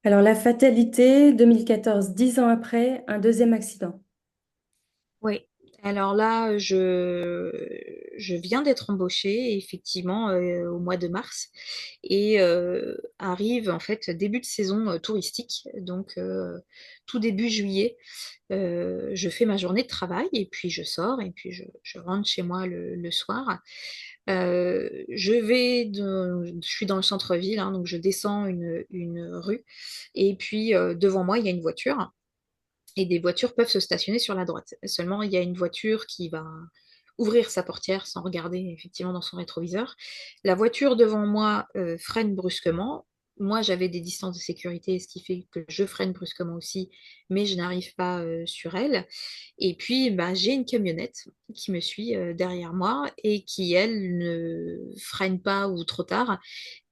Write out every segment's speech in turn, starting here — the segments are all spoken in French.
Alors, la fatalité, 2014, 10 ans après, un deuxième accident. Oui. Alors là, je viens d'être embauchée, effectivement, au mois de mars. Et arrive, en fait, début de saison touristique. Donc, tout début juillet, je fais ma journée de travail et puis je sors et puis je rentre chez moi le soir. Je suis dans le centre-ville, hein, donc je descends une rue et puis devant moi, il y a une voiture et des voitures peuvent se stationner sur la droite. Seulement, il y a une voiture qui va ouvrir sa portière sans regarder effectivement dans son rétroviseur. La voiture devant moi freine brusquement. Moi, j'avais des distances de sécurité, ce qui fait que je freine brusquement aussi, mais je n'arrive pas sur elle. Et puis, bah, j'ai une camionnette qui me suit derrière moi et qui, elle, ne freine pas ou trop tard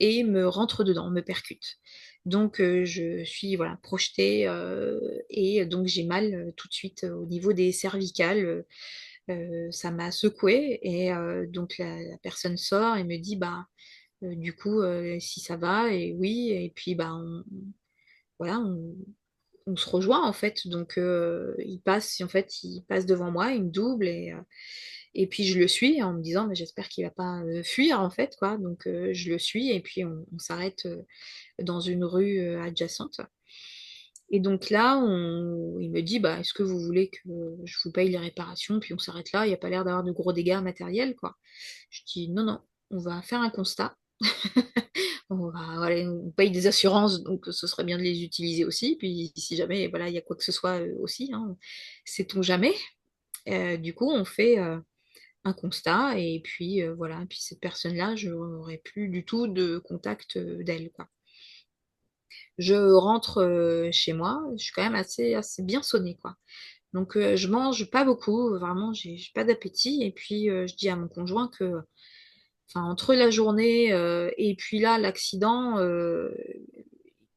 et me rentre dedans, me percute. Donc, je suis voilà, projetée et donc j'ai mal tout de suite au niveau des cervicales. Ça m'a secouée et donc la personne sort et me dit bah du coup si ça va et oui et puis bah voilà on se rejoint en fait donc il passe en fait il passe devant moi il me double et puis je le suis en me disant mais j'espère qu'il va pas fuir en fait quoi donc je le suis et puis on s'arrête dans une rue adjacente. Et donc là, il me dit, bah, est-ce que vous voulez que je vous paye les réparations, puis on s'arrête là, il n'y a pas l'air d'avoir de gros dégâts matériels, quoi. Je dis, non, non, on va faire un constat. Voilà, on paye des assurances, donc ce serait bien de les utiliser aussi. Puis si jamais voilà, il y a quoi que ce soit aussi, hein, sait-on jamais. Du coup, on fait un constat, et puis voilà, puis cette personne-là, je n'aurai plus du tout de contact d'elle, quoi. Je rentre chez moi, je suis quand même assez bien sonnée, quoi. Donc je mange pas beaucoup, vraiment, j'ai pas d'appétit. Et puis je dis à mon conjoint que, enfin, entre la journée et puis là, l'accident,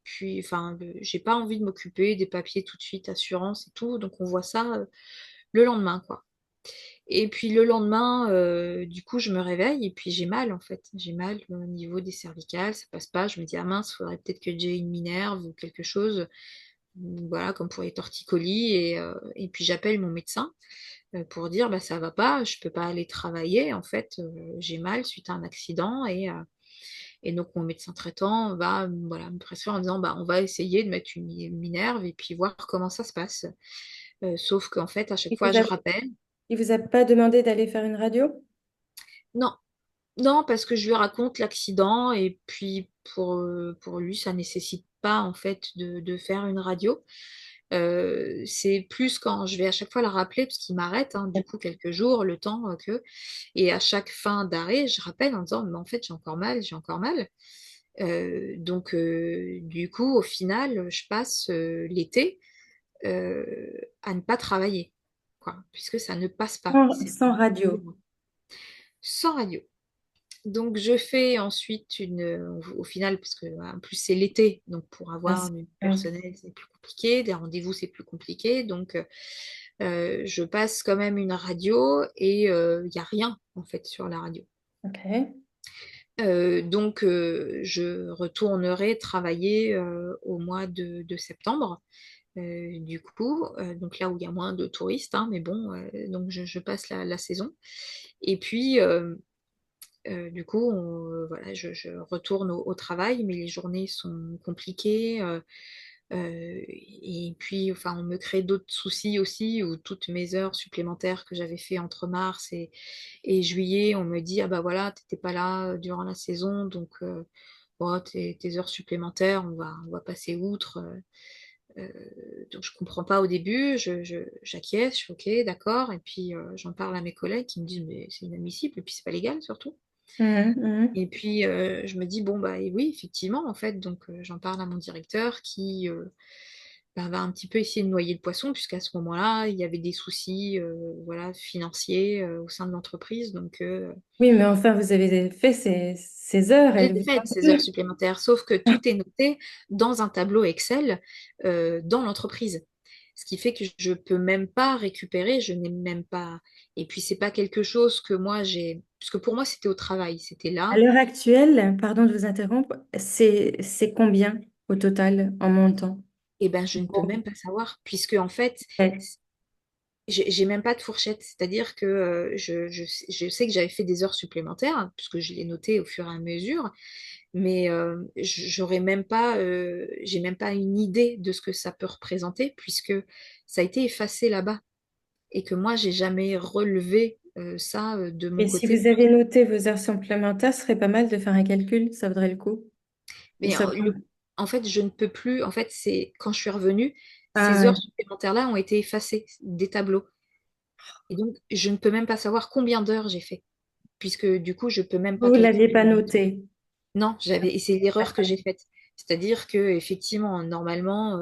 puis, enfin, j'ai pas envie de m'occuper des papiers tout de suite, assurance et tout. Donc on voit ça le lendemain, quoi. Et puis le lendemain, du coup, je me réveille et puis j'ai mal en fait. J'ai mal au niveau des cervicales, ça passe pas. Je me dis, ah mince, faudrait peut-être que j'ai une minerve ou quelque chose, voilà, comme pour les torticolis. Et puis j'appelle mon médecin pour dire, bah ça va pas, je peux pas aller travailler. En fait, j'ai mal suite à un accident. Et donc mon médecin traitant va voilà, me prescrire en disant, bah on va essayer de mettre une minerve et puis voir comment ça se passe. Sauf qu'en fait, à chaque Il fois, vous je a, rappelle. il vous a pas demandé d'aller faire une radio? Non, non, parce que je lui raconte l'accident et puis pour lui, ça nécessite pas en fait de faire une radio. C'est plus quand je vais à chaque fois la rappeler, parce qu'il m'arrête, hein, du coup, quelques jours, le temps que. Et à chaque fin d'arrêt, je rappelle en disant, mais en fait, j'ai encore mal, j'ai encore mal. Donc, du coup, au final, je passe l'été euh, à ne pas travailler, quoi, puisque ça ne passe pas. Sans, C'est sans radio. sans radio. Donc je fais ensuite au final, parce que en plus c'est l'été, donc pour Ah, avoir du ouais. personnel c'est plus compliqué, des rendez-vous c'est plus compliqué, donc je passe quand même une radio et il n'y a rien en fait sur la radio. Ok. Donc je retournerai travailler au mois de septembre. Du coup, donc là où il y a moins de touristes, hein, mais bon, donc je passe la saison. Et puis, du coup, voilà, je retourne au travail, mais les journées sont compliquées. Et puis, enfin, on me crée d'autres soucis aussi, où toutes mes heures supplémentaires que j'avais fait entre mars et juillet, on me dit, ah bah voilà, t'étais pas là durant la saison, donc bon, tes heures supplémentaires, on va passer outre. Donc je comprends pas au début, j'acquiesce, je suis ok, d'accord, et puis j'en parle à mes collègues qui me disent, mais c'est inadmissible, et puis c'est pas légal surtout. Mhm, mhm. Et puis, je me dis, bon, bah et oui, effectivement, en fait, donc j'en parle à mon directeur qui bah, va un petit peu essayer de noyer le poisson, puisqu'à ce moment-là, il y avait des soucis voilà, financiers au sein de l'entreprise. Donc, Oui, mais enfin, vous avez fait ces heures, j'ai elles vous fait ont ces heures plu. supplémentaires, sauf que tout est noté dans un tableau Excel dans l'entreprise. Ce qui fait que je peux même pas récupérer, je n'ai même pas. Et puis c'est pas quelque chose que moi j'ai, parce que pour moi c'était au travail, c'était À là. l'heure actuelle, pardon de vous interrompre, c'est combien au total en montant? Et ben je ne peux même pas savoir, puisque en fait Ouais. j'ai même pas de fourchette. C'est-à-dire que je sais que j'avais fait des heures supplémentaires, hein, puisque je l'ai noté au fur et à mesure, mais j'aurais même pas, j'ai même pas une idée de ce que ça peut représenter, puisque ça a été effacé là-bas et que moi, j'ai jamais relevé ça de mon Et si côté. vous avez noté vos heures supplémentaires, ce serait pas mal de faire un calcul, ça vaudrait le coup. De Mais savoir. en fait, je ne peux plus. En fait, c'est quand je suis revenue, ces Ah, heures supplémentaires-là ont été effacées des tableaux. Et donc, je ne peux même pas savoir combien d'heures j'ai fait, puisque du coup, je peux même pas vous ne l'aviez calculer. pas noté. Non, et c'est l'erreur que D'accord. j'ai faite. C'est-à-dire que effectivement, normalement,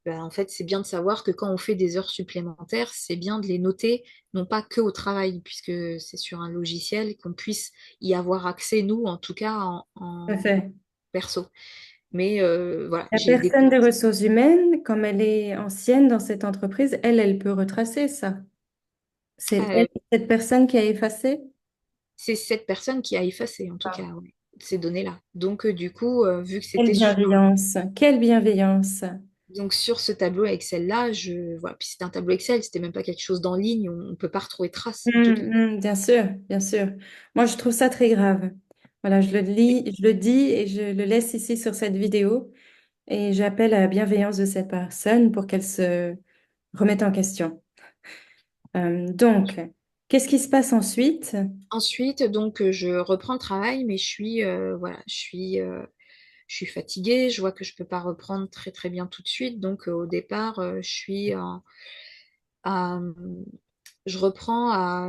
ben, en fait, c'est bien de savoir que quand on fait des heures supplémentaires, c'est bien de les noter, non pas que au travail, puisque c'est sur un logiciel qu'on puisse y avoir accès, nous, en tout cas Tout à en fait. perso. Mais voilà, La j'ai personne des déposé. ressources humaines, comme elle est ancienne dans cette entreprise, elle peut retracer ça. C'est euh, elle, cette personne qui a effacé? c'est cette personne qui a effacé, en tout Ah. cas, ouais, ces données-là. Donc, du coup, vu que Quelle c'était sur bienveillance, quelle bienveillance. donc sur ce tableau Excel-là, voilà, puis c'était un tableau Excel, c'était même pas quelque chose d'en ligne, on ne peut pas retrouver trace, en tout cas. Bien sûr, bien sûr. Moi, je trouve ça très grave. Voilà, je le lis, je le dis et je le laisse ici sur cette vidéo et j'appelle à la bienveillance de cette personne pour qu'elle se remette en question. Donc, qu'est-ce qui se passe ensuite? Ensuite, donc, je reprends le travail, mais voilà, je suis fatiguée. Je vois que je peux pas reprendre très très bien tout de suite. Donc, au départ, à- je reprends à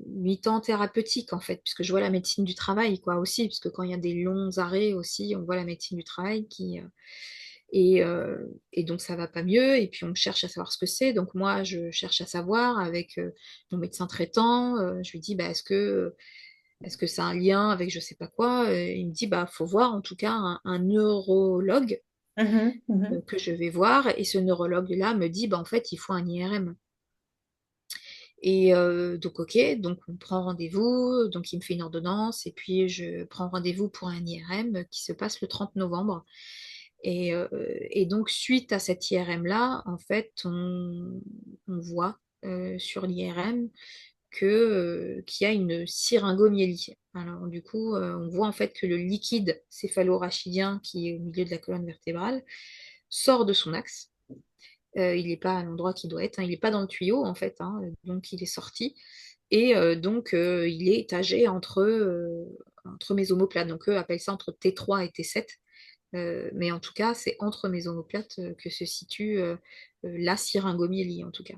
mi-temps thérapeutique en fait, puisque je vois la médecine du travail, quoi, aussi, parce que quand il y a des longs arrêts aussi, on voit la médecine du travail et donc ça va pas mieux. Et puis on cherche à savoir ce que c'est. Donc moi, je cherche à savoir avec mon médecin traitant. Je lui dis, bah, est-ce que ça a un lien avec je sais pas quoi? Il me dit, bah, faut voir en tout cas un neurologue Mhm, mhm, que je vais voir. Et ce neurologue-là me dit, bah, en fait, il faut un IRM. Et donc, ok, donc on prend rendez-vous. Donc, il me fait une ordonnance. Et puis, je prends rendez-vous pour un IRM qui se passe le 30 novembre. Et donc, suite à cet IRM-là, en fait, on voit sur l'IRM qu'il y a une syringomyélie. Alors, du coup, on voit en fait que le liquide céphalorachidien qui est au milieu de la colonne vertébrale sort de son axe. Il n'est pas à l'endroit qu'il doit être, hein, il n'est pas dans le tuyau en fait, hein, donc il est sorti. Et donc, il est étagé entre mes omoplates. Donc, eux appellent ça entre T3 et T7. Mais en tout cas, c'est entre mes omoplates que se situe la syringomyélie, en tout cas.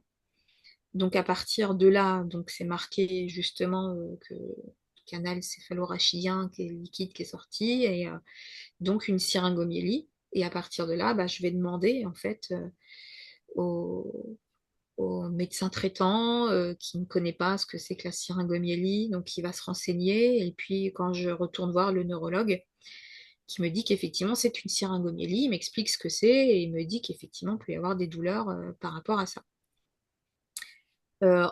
Donc à partir de là, donc c'est marqué justement que canal céphalorachidien qui est liquide qui est sorti et donc une syringomyélie. Et à partir de là, bah, je vais demander en fait au, au médecin traitant qui ne connaît pas ce que c'est que la syringomyélie, donc il va se renseigner. Et puis quand je retourne voir le neurologue, qui me dit qu'effectivement c'est une syringomyélie, il m'explique ce que c'est et il me dit qu'effectivement il peut y avoir des douleurs par rapport à ça.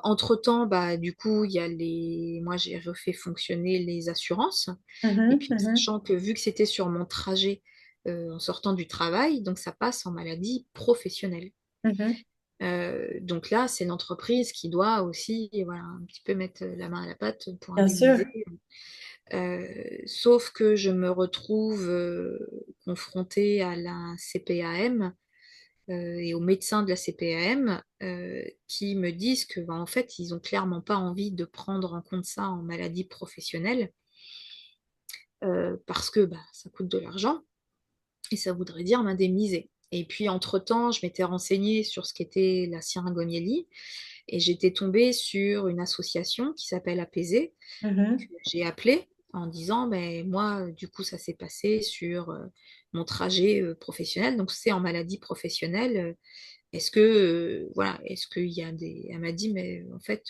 Entre-temps, bah, du coup, moi, j'ai refait fonctionner les assurances. Et mhm, puis, mhm, sachant que vu que c'était sur mon trajet en sortant du travail, donc ça passe en maladie professionnelle. mhm. Donc là, c'est l'entreprise qui doit aussi, voilà, un petit peu mettre la main à la pâte pour Bien sûr. indemniser. Sauf que je me retrouve confrontée à la CPAM et aux médecins de la CPAM qui me disent que en fait, ils ont clairement pas envie de prendre en compte ça en maladie professionnelle parce que bah, ça coûte de l'argent et ça voudrait dire m'indemniser. Et puis, entre-temps, je m'étais renseignée sur ce qu'était la syringomyélie et j'étais tombée sur une association qui s'appelle Apaiser, que Mhm. j'ai appelée en disant, ben, moi, du coup, ça s'est passé sur mon trajet professionnel, donc c'est en maladie professionnelle. Est-ce que, voilà, est-ce qu'il y a des. Elle m'a dit, mais en fait,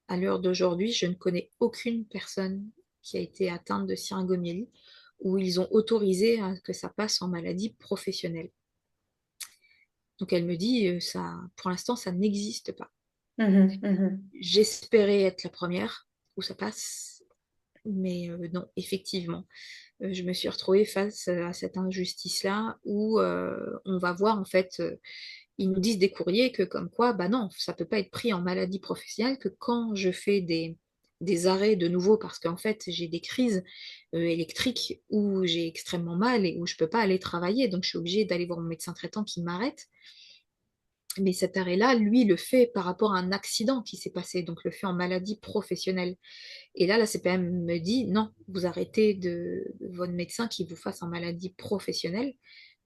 à l'heure d'aujourd'hui, je ne connais aucune personne qui a été atteinte de syringomyélie où ils ont autorisé à que ça passe en maladie professionnelle. Donc elle me dit, ça, pour l'instant, ça n'existe pas. Mhm, mhm. J'espérais être la première où ça passe, mais non, effectivement, je me suis retrouvée face à cette injustice-là où on va voir en fait, ils nous disent des courriers que comme quoi, bah non, ça peut pas être pris en maladie professionnelle, que quand je fais des arrêts de nouveau parce qu'en fait j'ai des crises électriques où j'ai extrêmement mal et où je peux pas aller travailler, donc je suis obligée d'aller voir mon médecin traitant qui m'arrête. Mais cet arrêt-là, lui, le fait par rapport à un accident qui s'est passé, donc le fait en maladie professionnelle. Et là, la CPM me dit, non, vous arrêtez de votre médecin qui vous fasse en maladie professionnelle,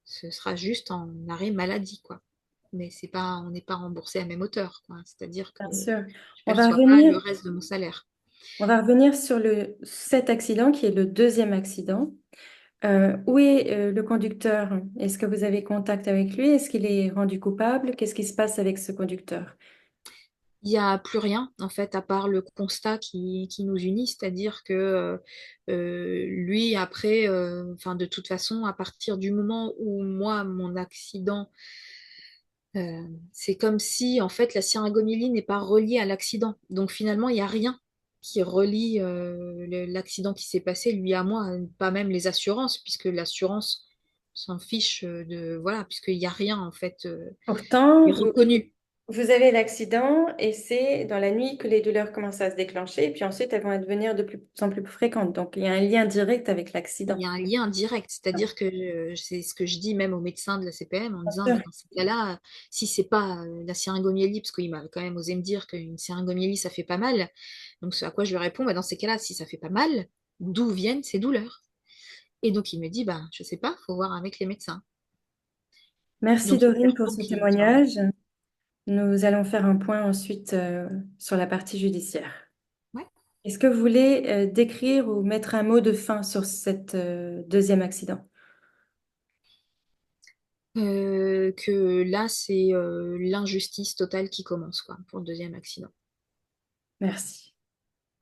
ce sera juste en arrêt maladie, quoi. Mais c'est pas, on n'est pas remboursé à même hauteur, quoi. C'est-à-dire que Bien sûr. je On va perçois pas revenir, le reste de mon salaire. on va revenir sur cet accident qui est le deuxième accident. Où est le conducteur? Est-ce que vous avez contact avec lui? Est-ce qu'il est rendu coupable? Qu'est-ce qui se passe avec ce conducteur? Il n'y a plus rien, en fait, à part le constat qui nous unit, c'est-à-dire que lui, après, enfin, de toute façon, à partir du moment où moi, mon accident, c'est comme si, en fait, la syringomyelie n'est pas reliée à l'accident. Donc, finalement, il n'y a rien qui relie l'accident qui s'est passé, lui à moi, pas même les assurances, puisque l'assurance s'en fiche de, voilà, puisqu'il n'y a rien, en fait, qui Pourtant, est reconnu. vous avez l'accident et c'est dans la nuit que les douleurs commencent à se déclencher et puis ensuite elles vont devenir de plus en plus fréquentes. Donc il y a un lien direct avec Il y l'accident. a un lien direct, c'est-à-dire que c'est ce que je dis même au médecin de la CPM en Bien disant, mais sûr. dans ces cas-là, si c'est pas la syringomyélie, parce qu'il m'a quand même osé me dire qu'une syringomyélie, ça fait pas mal, donc ce à quoi je lui réponds, bah, dans ces cas-là, si ça fait pas mal, d'où viennent ces douleurs? Et donc il me dit, bah, je sais pas, faut voir avec les médecins. Merci Donc il Dorine perd pour ce tranquille, tu vois. témoignage. Nous allons faire un point ensuite sur la partie judiciaire. Ouais. Est-ce que vous voulez décrire ou mettre un mot de fin sur cet deuxième accident? Que là, c'est l'injustice totale qui commence, quoi, pour le deuxième accident. Merci.